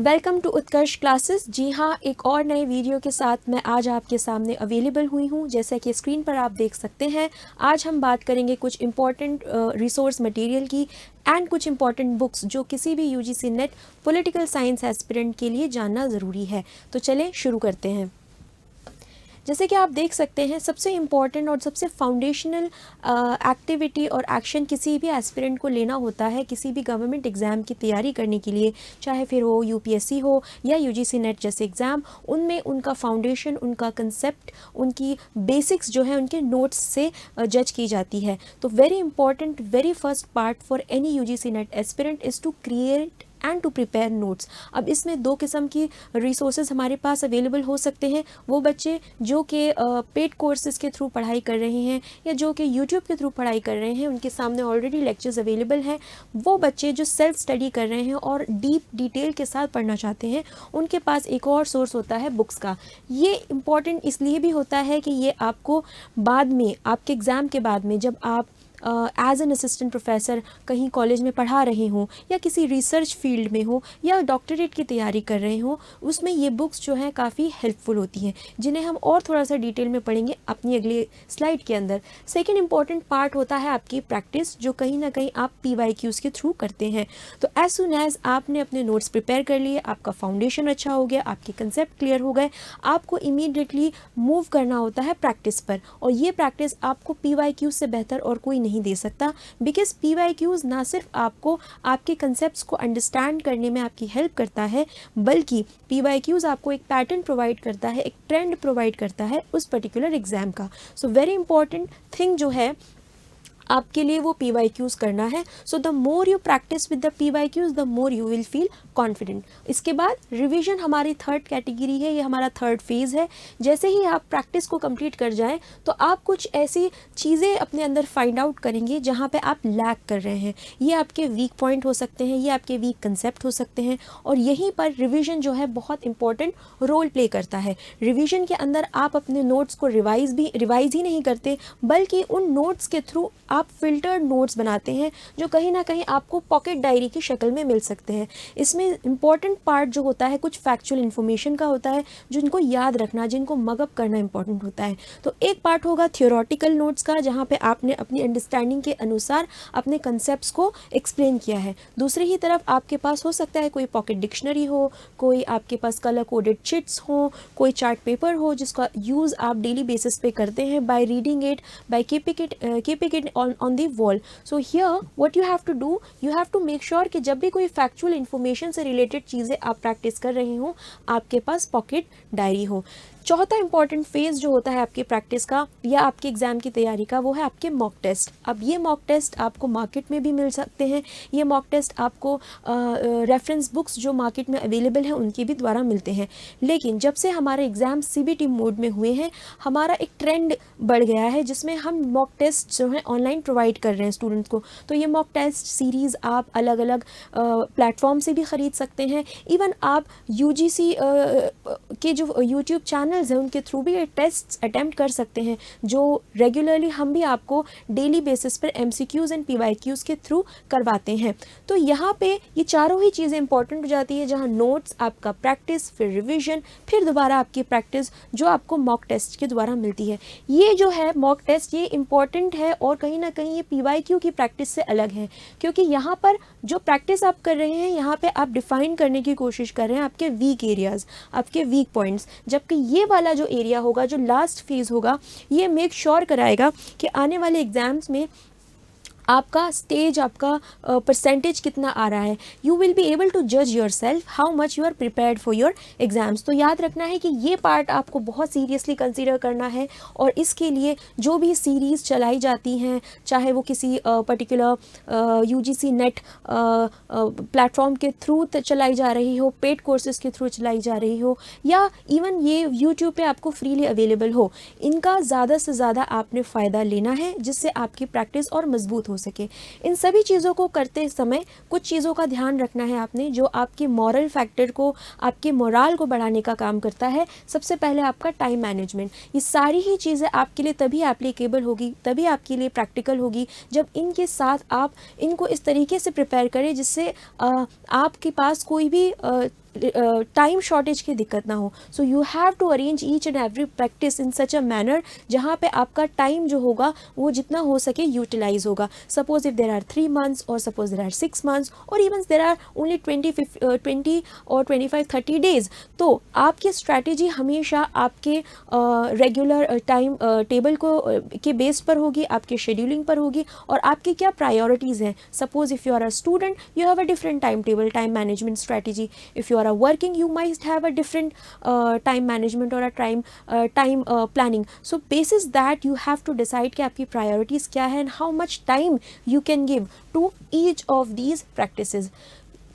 Welcome to Utkarsh classes. जी हाँ, एक और नए वीडियो के साथ मैं आज आपके सामने अवेलेबल हुई हूँ। जैसा कि स्क्रीन पर आप देख सकते हैं, आज हम बात करेंगे कुछ इम्पॉर्टेंट रिसोर्स मटेरियल की एंड कुछ इम्पॉर्टेंट बुक्स जो किसी भी UGC net political science aspirant के लिए जानना ज़रूरी है। तो चलें शुरू करते हैं। जैसे कि आप देख सकते हैं, सबसे इम्पॉर्टेंट और सबसे फाउंडेशनल एक्टिविटी और एक्शन किसी भी एस्पिरेंट को लेना होता है किसी भी गवर्नमेंट एग्ज़ाम की तैयारी करने के लिए, चाहे फिर वो यूपीएससी हो या यूजीसी नेट जैसे एग्ज़ाम। उनमें उनका फाउंडेशन, उनका कंसेप्ट, उनकी बेसिक्स जो है उनके नोट्स से जज की जाती है। तो very important, very first part for any UGC NET aspirant is to create and to prepare notes. अब इसमें दो किस्म की रिसोर्सेज हमारे पास अवेलेबल हो सकते हैं। वो बच्चे जो कि पेड कोर्सेज के थ्रू पढ़ाई कर रहे हैं या जो कि यूट्यूब के थ्रू पढ़ाई कर रहे हैं, उनके सामने ऑलरेडी लेक्चर्स अवेलेबल हैं। वो बच्चे जो सेल्फ स्टडी कर रहे हैं और डीप डिटेल के साथ पढ़ना चाहते हैं, उनके पास एक और सोर्स होता है बुक्स का। ये इम्पॉर्टेंट इसलिए भी होता है कि ये आपको बाद में, आपके एग्ज़ाम के बाद में, जब आप एज एन असिस्टेंट प्रोफेसर कहीं कॉलेज में पढ़ा रहे हों या किसी रिसर्च फील्ड में हो या डॉक्टरेट की तैयारी कर रहे हों, उसमें ये बुक्स जो हैं काफ़ी हेल्पफुल होती हैं, जिन्हें हम और थोड़ा सा डिटेल में पढ़ेंगे अपनी अगली स्लाइड के अंदर। सेकेंड इंपॉर्टेंट पार्ट होता है आपकी प्रैक्टिस, जो कहीं ना कहीं आप PYQs के थ्रू करते हैं। तो एज सुन एज आपने अपने नोट्स प्रिपेयर कर लिए, आपका फाउंडेशन अच्छा हो गया, आपके कंसेप्ट क्लियर हो गए, आपको इमीडिएटली मूव करना होता है प्रैक्टिस पर। और ये प्रैक्टिस आपको PYQs से बेहतर और कोई नहीं दे सकता, बिकॉज PYQs ना सिर्फ आपको आपके कंसेप्ट्स को अंडरस्टैंड करने में आपकी हेल्प करता है, बल्कि PYQs आपको एक पैटर्न प्रोवाइड करता है, एक ट्रेंड प्रोवाइड करता है उस पर्टिकुलर एग्जाम का। सो वेरी इंपॉर्टेंट थिंग जो है आपके लिए वो PYQs करना है। So the more you practice with the PYQs the more you will feel confident. इसके बाद रिवीजन हमारी थर्ड कैटेगरी है, ये हमारा थर्ड फेज़ है। जैसे ही आप प्रैक्टिस को कंप्लीट कर जाएं, तो आप कुछ ऐसी चीज़ें अपने अंदर फाइंड आउट करेंगे जहाँ पे आप लैक कर रहे हैं। ये आपके वीक पॉइंट हो सकते हैं, ये आपके वीक कंसेप्ट हो सकते हैं, और यहीं पर रिवीजन जो है बहुत इंपॉर्टेंट रोल प्ले करता है। रिवीजन के अंदर आप अपने नोट्स को रिवाइज ही नहीं करते, बल्कि उन नोट्स के थ्रू आप फिल्टर्ड नोट्स बनाते हैं जो कहीं ना कहीं आपको पॉकेट डायरी की शक्ल में मिल सकते हैं। इसमें इंपॉर्टेंट पार्ट जो होता है कुछ फैक्चुअल इन्फॉर्मेशन का होता है, जिनको याद रखना, जिनको मगअप करना इंपॉर्टेंट होता है। तो एक पार्ट होगा थियोरटिकल नोट्स का, जहाँ पे आपने अपनी अंडरस्टैंडिंग के अनुसार अपने कंसेप्ट्स को एक्सप्लेन किया है। दूसरी ही तरफ आपके पास हो सकता है कोई पॉकेट डिक्शनरी हो, कोई आपके पास कलर कोडेड चिट्स हो, कोई चार्ट पेपर हो जिसका यूज़ आप डेली बेसिस पे करते हैं by reading it, by keeping it on the wall. So here what you have to do, you have to make sure कि जब भी कोई फैक्चुअल इन्फॉर्मेशन से रिलेटेड चीज़ें आप प्रैक्टिस कर रहे हो, आपके पास पॉकेट डायरी हो। चौथा इंपॉर्टेंट फेज़ जो होता है आपकी प्रैक्टिस का या आपके एग्ज़ाम की तैयारी का, वो है आपके मॉक टेस्ट। अब ये मॉक टेस्ट आपको मार्केट में भी मिल सकते हैं, ये मॉक टेस्ट आपको रेफरेंस बुक्स जो मार्केट में अवेलेबल हैं उनके भी द्वारा मिलते हैं। लेकिन जब से हमारे एग्ज़ाम CBT मोड में हुए हैं, हमारा एक ट्रेंड बढ़ गया है जिसमें हम मॉक टेस्ट जो है ऑनलाइन प्रोवाइड कर रहे हैं स्टूडेंट्स को। तो ये मॉक टेस्ट सीरीज़ आप अलग अलग प्लेटफॉर्म से भी ख़रीद सकते हैं। इवन आप UGC के जो यूट्यूब चैनल्स हैं उनके थ्रू भी ये टेस्ट अटैम्प्ट कर सकते हैं, जो रेगुलरली हम भी आपको डेली बेसिस पर MCQs एंड PYQs के थ्रू करवाते हैं। तो यहाँ पे ये चारों ही चीज़ें इंपॉर्टेंट हो जाती है, जहाँ नोट्स, आपका प्रैक्टिस, फिर रिविजन, फिर दोबारा आपकी प्रैक्टिस जो आपको मॉक टेस्ट के द्वारा मिलती है। ये जो है मॉक टेस्ट, ये इंपॉर्टेंट है और कहीं ना कहीं ये PYQ की प्रैक्टिस से अलग है, क्योंकि यहाँ पर जो प्रैक्टिस आप कर रहे हैं, यहाँ पे आप डिफाइन करने की कोशिश कर रहे हैं आपके वीक एरियाज़, आपके वीक पॉइंट्स, जबकि ये वाला जो एरिया होगा, जो लास्ट फेज़ होगा, ये मेक श्योर कराएगा कि आने वाले एग्ज़ाम्स में आपका स्टेज, आपका परसेंटेज कितना आ रहा है। You will be able to जज yourself how much you are prepared for your exams. तो याद रखना है कि ये पार्ट आपको बहुत सीरियसली कंसीडर करना है, और इसके लिए जो भी सीरीज़ चलाई जाती हैं, चाहे वो किसी पर्टिकुलर UGC नेट प्लेटफॉर्म के थ्रू चलाई जा रही हो, पेड कोर्सेज के थ्रू चलाई जा रही हो, या इवन ये यूट्यूब पे आपको फ्रीली अवेलेबल हो, इनका ज़्यादा से ज़्यादा आपने फ़ायदा लेना है, जिससे आपकी प्रैक्टिस और मजबूत हो सके। इन सभी चीज़ों को करते समय कुछ चीज़ों का ध्यान रखना है आपने, जो आपके मॉरल फैक्टर को, आपके मोराल को बढ़ाने का काम करता है। सबसे पहले आपका टाइम मैनेजमेंट। ये सारी ही चीज़ें आपके लिए तभी एप्लीकेबल होगी, तभी आपके लिए प्रैक्टिकल होगी, जब इनके साथ आप इनको इस तरीके से प्रिपेयर करें जिससे आपके पास कोई भी टाइम शॉर्टेज की दिक्कत ना हो. So you have to arrange each and every practice in such a manner जहाँ पे आपका टाइम जो होगा वो जितना हो सके यूटिलाइज होगा. Suppose if there are 3 months और सपोज देर आर 6 months और इवन देर आर ओनली 20 और 25-30 days, तो आपकी स्ट्रैटेजी हमेशा आपके रेगुलर टाइम टेबल को के बेस पर होगी, आपके शेड्यूलिंग पर होगी और आपकी क्या प्रायोरिटीज़ हैं. Suppose if you are a student you have a different time table, time management strategy. If you are a working you might have a different time management or a time planning. So basis that you have to decide कि आपकी priorities क्या है and how much time you can give to each of these practices.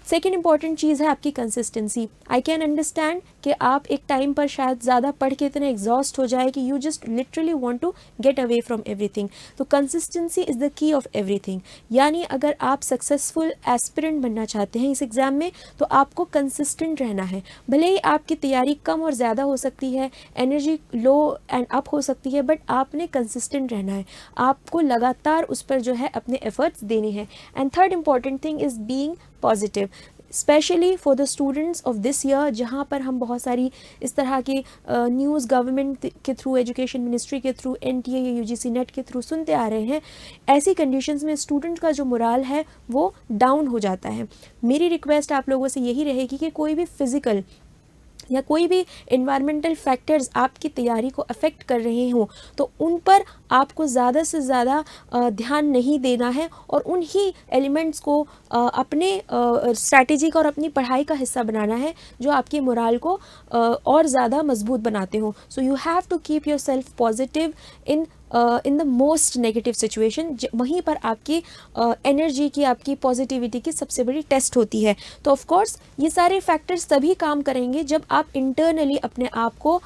Second important चीज़ है आपकी consistency. I can understand कि आप एक टाइम पर शायद ज़्यादा पढ़ के इतने एग्जॉस्ट हो जाए कि you just literally want to get away from everything. तो consistency is the key of everything. यानी अगर आप सक्सेसफुल एस्पिरेंट बनना चाहते हैं इस एग्ज़ाम में तो आपको कंसिस्टेंट रहना है. भले ही आपकी तैयारी कम और ज़्यादा हो सकती है, एनर्जी लो एंड अप हो सकती है, बट आपने कंसिस्टेंट रहना है. आपको लगातार उस पर जो है अपने एफर्ट्स देने हैं. And third important thing is being positive, specially for the students of this year, जहाँ पर हम बहुत सारी इस तरह के न्यूज़ गवर्नमेंट के थ्रू, एजुकेशन मिनिस्ट्री के थ्रू, NTA या UGC नेट के थ्रू सुनते आ रहे हैं. ऐसी कंडीशंस में स्टूडेंट का जो मोराल है वो डाउन हो जाता है. मेरी रिक्वेस्ट आप लोगों से यही रहेगी कि कोई भी फिज़िकल या कोई भी इन्वायरमेंटल फैक्टर्स आपकी तैयारी को अफेक्ट कर रहे हों तो उन पर आपको ज़्यादा से ज़्यादा ध्यान नहीं देना है और उन्हीं एलिमेंट्स को अपने स्ट्रैटेजी का और अपनी पढ़ाई का हिस्सा बनाना है जो आपके मोराल को और ज़्यादा मजबूत बनाते हों. So you have to keep yourself positive in the most negative situation. वहीं पर आपकी एनर्जी की, आपकी पॉजिटिविटी की सबसे बड़ी टेस्ट होती है. तो ऑफ कोर्स ये सारे फैक्टर्स तभी काम करेंगे जब आप इंटरनली अपने आप को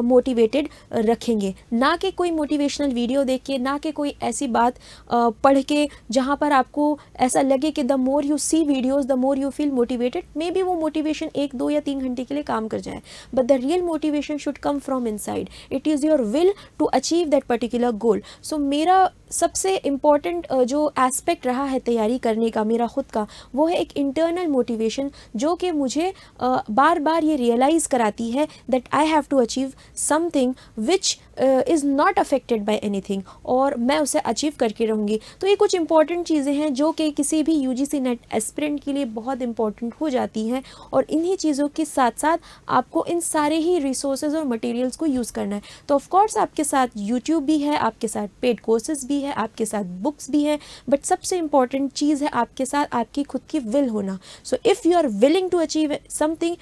मोटिवेटेड रखेंगे, ना कि कोई मोटिवेशनल वीडियो देख के, ना कि कोई ऐसी बात पढ़ के जहाँ पर आपको ऐसा लगे कि the more you see videos the more you feel motivated. Maybe वो मोटिवेशन 1, 2 या 3 घंटे के लिए काम कर जाए, but the real motivation should come from inside. It is your will to achieve that particular goal. So मेरा सबसे इम्पॉर्टेंट जो एस्पेक्ट रहा है तैयारी करने का मेरा ख़ुद का, वो है एक इंटरनल मोटिवेशन जो कि मुझे बार बार ये रियलाइज़ कराती है that I have to achieve something which is not affected by anything, और मैं उसे अचीव करके रहूँगी. तो ये कुछ इंपॉर्टेंट चीज़ें हैं जो कि किसी भी UGC नेट एस्पिरेंट के लिए बहुत इंपॉर्टेंट हो जाती हैं, और इन्हीं चीज़ों के साथ साथ आपको इन सारे ही रिसोर्सेज और मटेरियल्स को यूज़ करना है. तो ऑफ कोर्स आपके साथ YouTube भी है, आपके साथ पेड कोर्सेज भी है, आपके साथ बुक्स भी है, बट सबसे इम्पॉर्टेंट चीज़ है आपके साथ आपकी खुद की विल होना. So if you are willing to achieve something,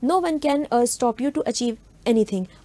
no one can stop you to achieve anything.